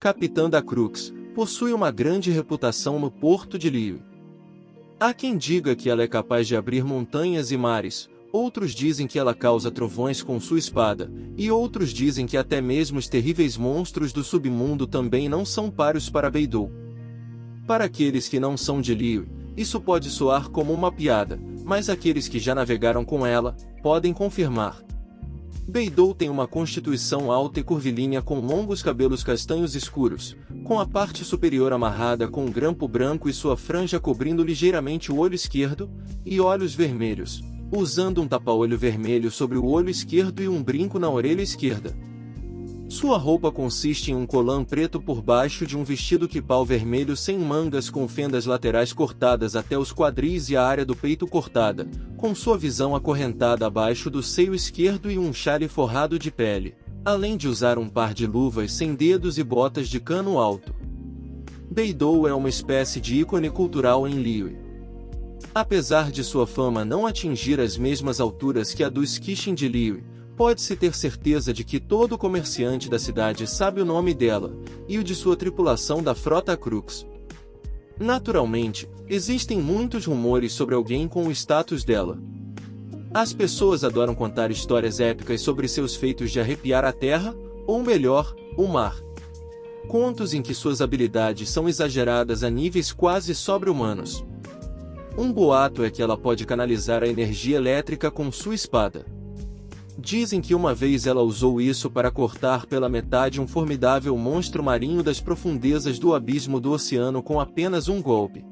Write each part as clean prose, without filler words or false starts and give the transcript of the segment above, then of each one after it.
capitã da Crux, possui uma grande reputação no porto de Liyue. Há quem diga que ela é capaz de abrir montanhas e mares, outros dizem que ela causa trovões com sua espada, e outros dizem que até mesmo os terríveis monstros do submundo também não são páreos para Beidou. Para aqueles que não são de Liyue, isso pode soar como uma piada, mas aqueles que já navegaram com ela, podem confirmar. Beidou tem uma constituição alta e curvilínea com longos cabelos castanhos escuros, com a parte superior amarrada com um grampo branco e sua franja cobrindo ligeiramente o olho esquerdo, e olhos vermelhos, usando um tapa-olho vermelho sobre o olho esquerdo e um brinco na orelha esquerda. Sua roupa consiste em um colã preto por baixo de um vestido quipau vermelho sem mangas com fendas laterais cortadas até os quadris e a área do peito cortada, com sua visão acorrentada abaixo do seio esquerdo e um chale forrado de pele, além de usar um par de luvas sem dedos e botas de cano alto. Beidou é uma espécie de ícone cultural em Liyue. Apesar de sua fama não atingir as mesmas alturas que a do Skishin de Liyue, pode-se ter certeza de que todo comerciante da cidade sabe o nome dela, e o de sua tripulação da frota Crux. Naturalmente, existem muitos rumores sobre alguém com o status dela. As pessoas adoram contar histórias épicas sobre seus feitos de arrepiar a terra, ou melhor, o mar. Contos em que suas habilidades são exageradas a níveis quase sobre-humanos. Um boato é que ela pode canalizar a energia elétrica com sua espada. Dizem que uma vez ela usou isso para cortar pela metade um formidável monstro marinho das profundezas do abismo do oceano com apenas um golpe.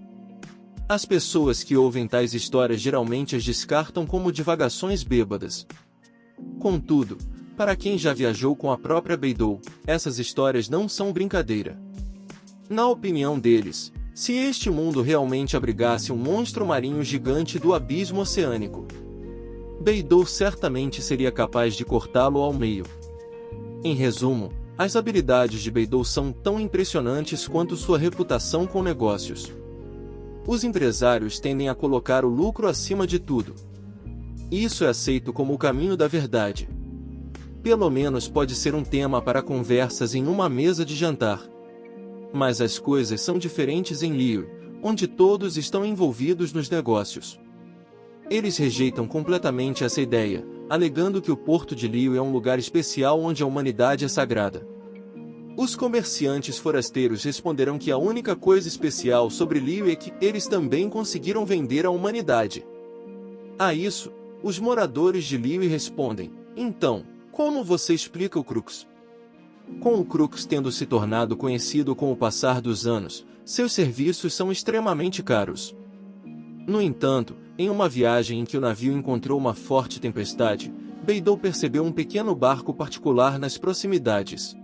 As pessoas que ouvem tais histórias geralmente as descartam como divagações bêbadas. Contudo, para quem já viajou com a própria Beidou, essas histórias não são brincadeira. Na opinião deles, se este mundo realmente abrigasse um monstro marinho gigante do abismo oceânico, Beidou certamente seria capaz de cortá-lo ao meio. Em resumo, as habilidades de Beidou são tão impressionantes quanto sua reputação com negócios. Os empresários tendem a colocar o lucro acima de tudo. Isso é aceito como o caminho da verdade. Pelo menos pode ser um tema para conversas em uma mesa de jantar. Mas as coisas são diferentes em Liyue, onde todos estão envolvidos nos negócios. Eles rejeitam completamente essa ideia, alegando que o porto de Liyue é um lugar especial onde a humanidade é sagrada. Os comerciantes forasteiros responderão que a única coisa especial sobre Liyue é que eles também conseguiram vender a humanidade. A isso, os moradores de Liyue respondem: então, como você explica o Crux? Com o Crux tendo se tornado conhecido com o passar dos anos, seus serviços são extremamente caros. No entanto, em uma viagem em que o navio encontrou uma forte tempestade, Beidou percebeu um pequeno barco particular nas proximidades.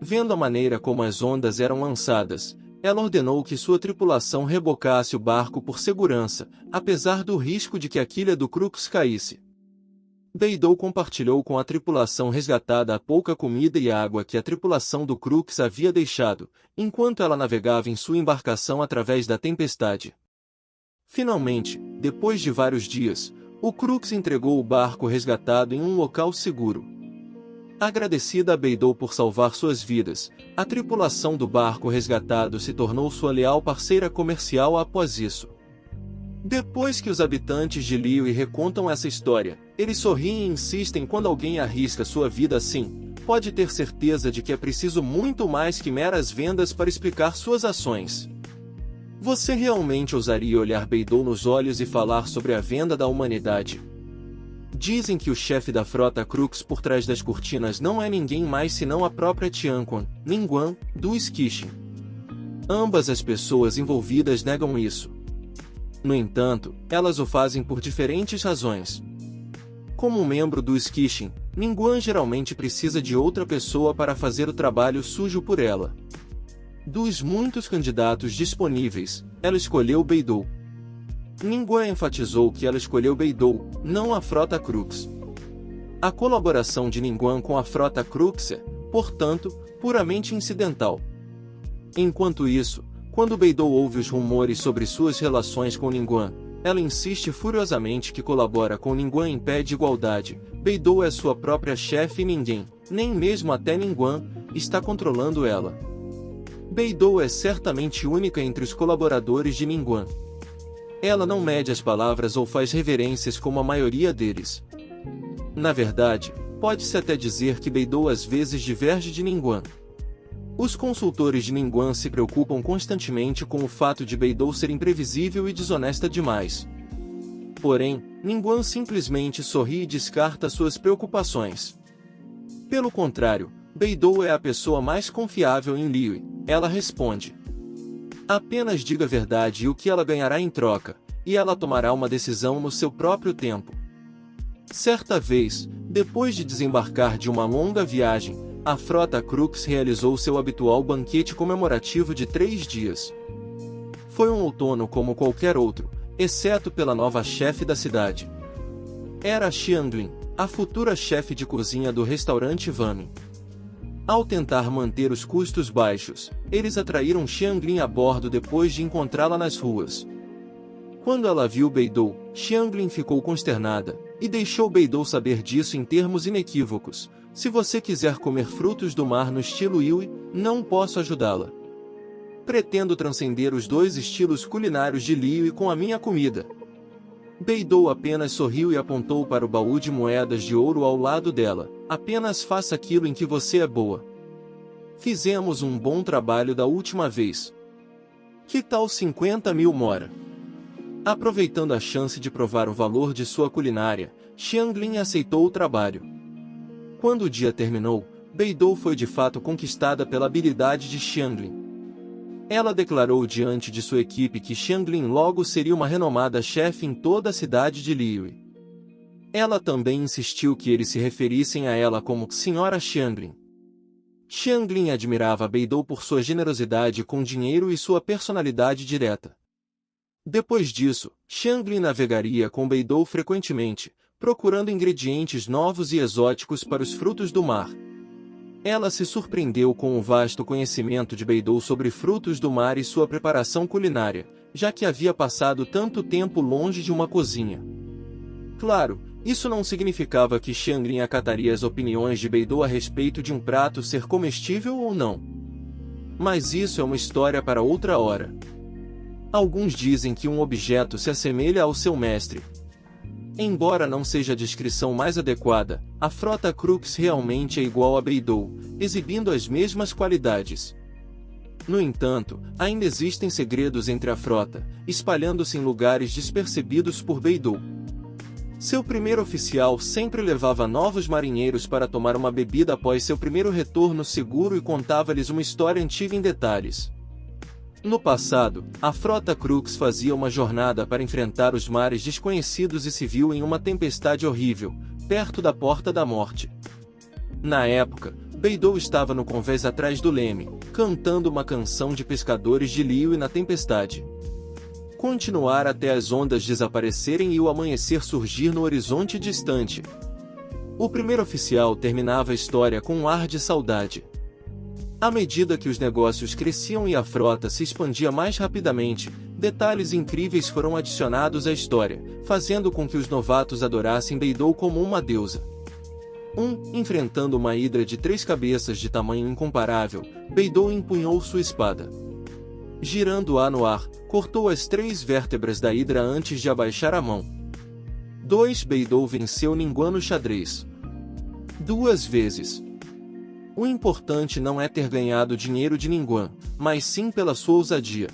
Vendo a maneira como as ondas eram lançadas, ela ordenou que sua tripulação rebocasse o barco por segurança, apesar do risco de que a quilha do Crux caísse. Beidou compartilhou com a tripulação resgatada a pouca comida e água que a tripulação do Crux havia deixado, enquanto ela navegava em sua embarcação através da tempestade. Finalmente, depois de vários dias, o Crux entregou o barco resgatado em um local seguro. Agradecida a Beidou por salvar suas vidas, a tripulação do barco resgatado se tornou sua leal parceira comercial após isso. Depois que os habitantes de Liyue recontam essa história, eles sorriem e insistem quando alguém arrisca sua vida assim, pode ter certeza de que é preciso muito mais que meras vendas para explicar suas ações. Você realmente ousaria olhar Beidou nos olhos e falar sobre a venda da humanidade? Dizem que o chefe da frota Crux por trás das cortinas não é ninguém mais senão a própria Tianquan, Ningguang, do Skishin. Ambas as pessoas envolvidas negam isso. No entanto, elas o fazem por diferentes razões. Como membro do Skishin, Ningguang geralmente precisa de outra pessoa para fazer o trabalho sujo por ela. Dos muitos candidatos disponíveis, ela escolheu Beidou. Ningguang enfatizou que ela escolheu Beidou, não a frota Crux. A colaboração de Ningguang com a frota Crux é, portanto, puramente incidental. Enquanto isso, quando Beidou ouve os rumores sobre suas relações com Ningguang, ela insiste furiosamente que colabora com Ningguang em pé de igualdade. Beidou é sua própria chefe e ninguém, nem mesmo até Ningguang, está controlando ela. Beidou é certamente única entre os colaboradores de Ningguang. Ela não mede as palavras ou faz reverências como a maioria deles. Na verdade, pode-se até dizer que Beidou às vezes diverge de Ningguang. Os consultores de Ningguang se preocupam constantemente com o fato de Beidou ser imprevisível e desonesta demais. Porém, Ningguang simplesmente sorri e descarta suas preocupações. Pelo contrário, Beidou é a pessoa mais confiável em Liu. Ela responde. Apenas diga a verdade e o que ela ganhará em troca, e ela tomará uma decisão no seu próprio tempo. Certa vez, depois de desembarcar de uma longa viagem, a frota Crux realizou seu habitual banquete comemorativo de 3 dias. Foi um outono como qualquer outro, exceto pela nova chefe da cidade. Era Xianglin, a futura chefe de cozinha do restaurante Vami. Ao tentar manter os custos baixos, eles atraíram Xianglin a bordo depois de encontrá-la nas ruas. Quando ela viu Beidou, Xianglin ficou consternada, e deixou Beidou saber disso em termos inequívocos. Se você quiser comer frutos do mar no estilo Yui, não posso ajudá-la. Pretendo transcender os 2 estilos culinários de Liu com a minha comida. Beidou apenas sorriu e apontou para o baú de moedas de ouro ao lado dela. Apenas faça aquilo em que você é boa. Fizemos um bom trabalho da última vez. Que tal 50 mil mora? Aproveitando a chance de provar o valor de sua culinária, Xianglin aceitou o trabalho. Quando o dia terminou, Beidou foi de fato conquistada pela habilidade de Xianglin. Ela declarou diante de sua equipe que Xianglin logo seria uma renomada chefe em toda a cidade de Liu. Ela também insistiu que eles se referissem a ela como Senhora Xianglin. Xianglin admirava Beidou por sua generosidade com dinheiro e sua personalidade direta. Depois disso, Xianglin navegaria com Beidou frequentemente, procurando ingredientes novos e exóticos para os frutos do mar. Ela se surpreendeu com o vasto conhecimento de Beidou sobre frutos do mar e sua preparação culinária, já que havia passado tanto tempo longe de uma cozinha. Claro, isso não significava que Xianglin acataria as opiniões de Beidou a respeito de um prato ser comestível ou não. Mas isso é uma história para outra hora. Alguns dizem que um objeto se assemelha ao seu mestre. Embora não seja a descrição mais adequada, a frota Crux realmente é igual a Beidou, exibindo as mesmas qualidades. No entanto, ainda existem segredos entre a frota, espalhando-se em lugares despercebidos por Beidou. Seu primeiro oficial sempre levava novos marinheiros para tomar uma bebida após seu primeiro retorno seguro e contava-lhes uma história antiga em detalhes. No passado, a frota Crux fazia uma jornada para enfrentar os mares desconhecidos e se viu em uma tempestade horrível, perto da Porta da Morte. Na época, Beidou estava no convés atrás do leme, cantando uma canção de pescadores de Liu na tempestade. Continuar até as ondas desaparecerem e o amanhecer surgir no horizonte distante. O primeiro oficial terminava a história com um ar de saudade. À medida que os negócios cresciam e a frota se expandia mais rapidamente, detalhes incríveis foram adicionados à história, fazendo com que os novatos adorassem Beidou como uma deusa. Enfrentando uma hidra de 3 cabeças de tamanho incomparável, Beidou empunhou sua espada. Girando-a no ar, cortou as 3 vértebras da hidra antes de abaixar a mão. 2 Beidou venceu Ningguang no xadrez. 2 vezes. O importante não é ter ganhado dinheiro de Ningguang, mas sim pela sua ousadia.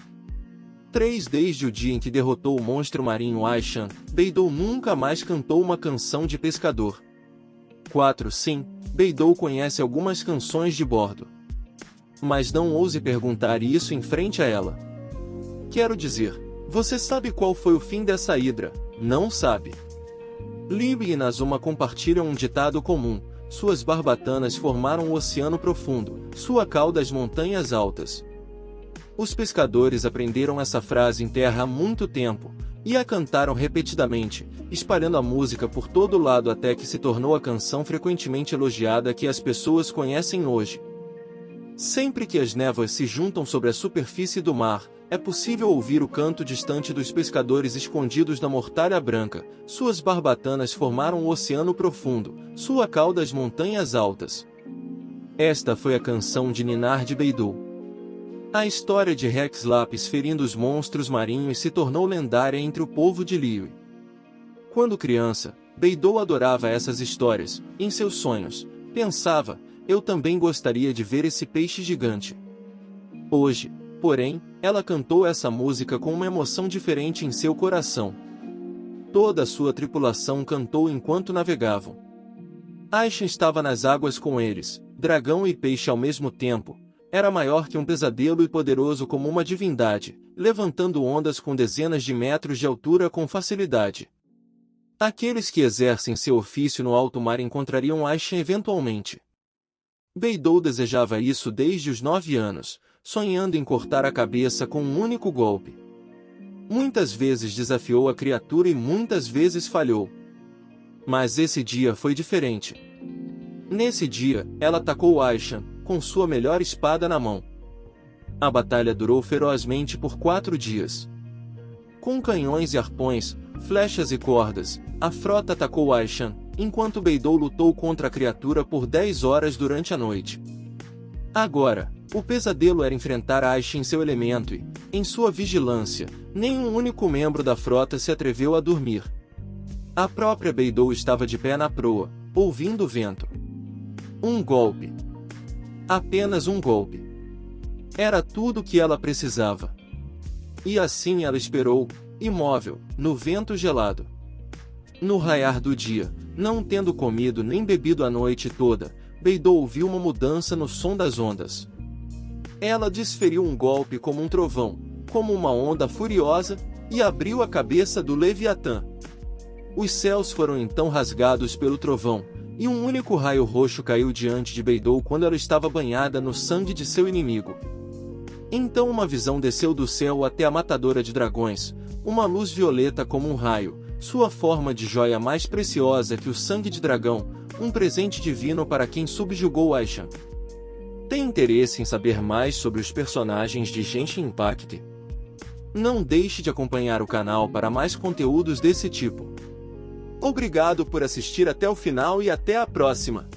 3 Desde o dia em que derrotou o monstro marinho Aishan, Beidou nunca mais cantou uma canção de pescador. 4 Sim, Beidou conhece algumas canções de bordo. Mas não ouse perguntar isso em frente a ela. Quero dizer, você sabe qual foi o fim dessa hidra, não sabe? Liu e Inazuma compartilham um ditado comum. Suas barbatanas formaram o oceano profundo, sua cauda as montanhas altas. Os pescadores aprenderam essa frase em terra há muito tempo, e a cantaram repetidamente, espalhando a música por todo lado até que se tornou a canção frequentemente elogiada que as pessoas conhecem hoje. Sempre que as névoas se juntam sobre a superfície do mar, é possível ouvir o canto distante dos pescadores escondidos na mortalha branca. Suas barbatanas formaram o oceano profundo, sua cauda as montanhas altas. Esta foi a canção de Ninar de Beidou. A história de Rex Lapis ferindo os monstros marinhos se tornou lendária entre o povo de Liyue. Quando criança, Beidou adorava essas histórias. Em seus sonhos, pensava, eu também gostaria de ver esse peixe gigante. Hoje, porém, ela cantou essa música com uma emoção diferente em seu coração. Toda a sua tripulação cantou enquanto navegavam. Aisha estava nas águas com eles, dragão e peixe ao mesmo tempo. Era maior que um pesadelo e poderoso como uma divindade, levantando ondas com dezenas de metros de altura com facilidade. Aqueles que exercem seu ofício no alto mar encontrariam Aisha eventualmente. Beidou desejava isso desde os 9 anos, sonhando em cortar a cabeça com um único golpe. Muitas vezes desafiou a criatura e muitas vezes falhou. Mas esse dia foi diferente. Nesse dia, ela atacou Aisha, com sua melhor espada na mão. A batalha durou ferozmente por 4 dias. Com canhões e arpões, flechas e cordas, a frota atacou Aisha, enquanto Beidou lutou contra a criatura por 10 horas durante a noite. Agora, o pesadelo era enfrentar Aisha em seu elemento e, em sua vigilância, nenhum único membro da frota se atreveu a dormir. A própria Beidou estava de pé na proa, ouvindo o vento. Um golpe. Apenas um golpe. Era tudo o que ela precisava. E assim ela esperou, imóvel, no vento gelado. No raiar do dia, não tendo comido nem bebido a noite toda, Beidou ouviu uma mudança no som das ondas. Ela desferiu um golpe como um trovão, como uma onda furiosa, e abriu a cabeça do Leviatã. Os céus foram então rasgados pelo trovão, e um único raio roxo caiu diante de Beidou quando ela estava banhada no sangue de seu inimigo. Então uma visão desceu do céu até a matadora de dragões, uma luz violeta como um raio, sua forma de joia mais preciosa que o sangue de dragão, um presente divino para quem subjugou Aisha. Tem interesse em saber mais sobre os personagens de Genshin Impact? Não deixe de acompanhar o canal para mais conteúdos desse tipo. Obrigado por assistir até o final e até a próxima!